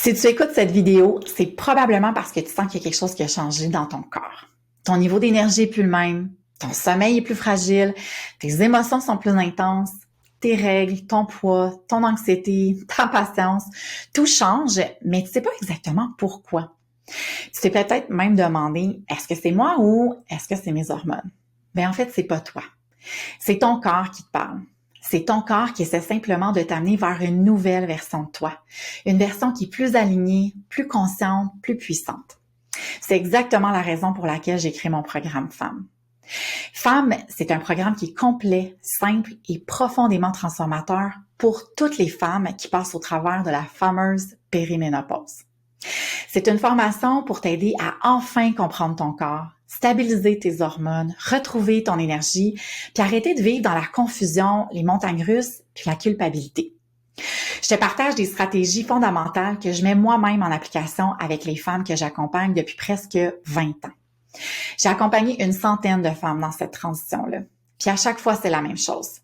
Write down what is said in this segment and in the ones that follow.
Si tu écoutes cette vidéo, c'est probablement parce que tu sens qu'il y a quelque chose qui a changé dans ton corps. Ton niveau d'énergie est plus le même, ton sommeil est plus fragile, tes émotions sont plus intenses, tes règles, ton poids, ton anxiété, ta patience, tout change, mais tu sais pas exactement pourquoi. Tu t'es peut-être même demandé, est-ce que c'est moi ou est-ce que c'est mes hormones? Ben en fait, c'est pas toi. C'est ton corps qui te parle. C'est ton corps qui essaie simplement de t'amener vers une nouvelle version de toi. Une version qui est plus alignée, plus consciente, plus puissante. C'est exactement la raison pour laquelle j'ai créé mon programme Femme. Femme, c'est un programme qui est complet, simple et profondément transformateur pour toutes les femmes qui passent au travers de la fameuse périménopause. C'est une formation pour t'aider à enfin comprendre ton corps, stabiliser tes hormones, retrouver ton énergie, puis arrêter de vivre dans la confusion, les montagnes russes, puis la culpabilité. Je te partage des stratégies fondamentales que je mets moi-même en application avec les femmes que j'accompagne depuis presque 20 ans. J'ai accompagné une centaine de femmes dans cette transition-là. Puis à chaque fois, c'est la même chose.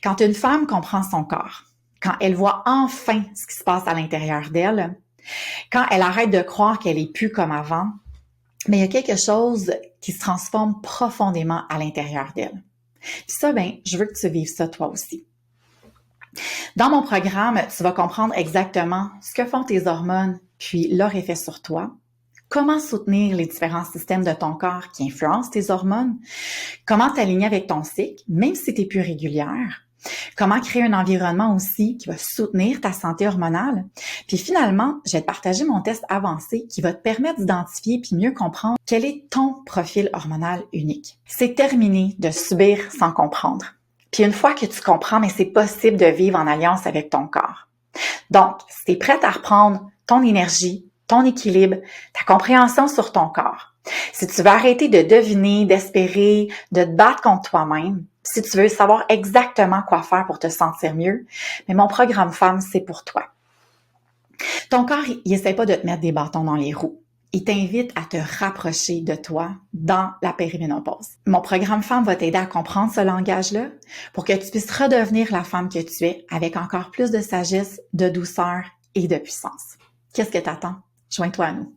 Quand une femme comprend son corps, quand elle voit enfin ce qui se passe à l'intérieur d'elle, quand elle arrête de croire qu'elle est plus comme avant, mais il y a quelque chose qui se transforme profondément à l'intérieur d'elle. Puis ça, je veux que tu vives ça toi aussi. Dans mon programme, tu vas comprendre exactement ce que font tes hormones, puis leur effet sur toi, comment soutenir les différents systèmes de ton corps qui influencent tes hormones, comment t'aligner avec ton cycle, même si tu es plus régulière, comment créer un environnement aussi qui va soutenir ta santé hormonale. Puis finalement, je vais te partager mon test avancé qui va te permettre d'identifier puis mieux comprendre quel est ton profil hormonal unique. C'est terminé de subir sans comprendre. Puis une fois que tu comprends, mais c'est possible de vivre en alliance avec ton corps. Donc, si tu es prête à reprendre ton énergie, ton équilibre, ta compréhension sur ton corps, si tu veux arrêter de deviner, d'espérer, de te battre contre toi-même, si tu veux savoir exactement quoi faire pour te sentir mieux, mais mon programme Femme, c'est pour toi. Ton corps, il essaie pas de te mettre des bâtons dans les roues. Il t'invite à te rapprocher de toi dans la périménopause. Mon programme Femme va t'aider à comprendre ce langage-là pour que tu puisses redevenir la femme que tu es avec encore plus de sagesse, de douceur et de puissance. Qu'est-ce que t'attends? Joins-toi à nous.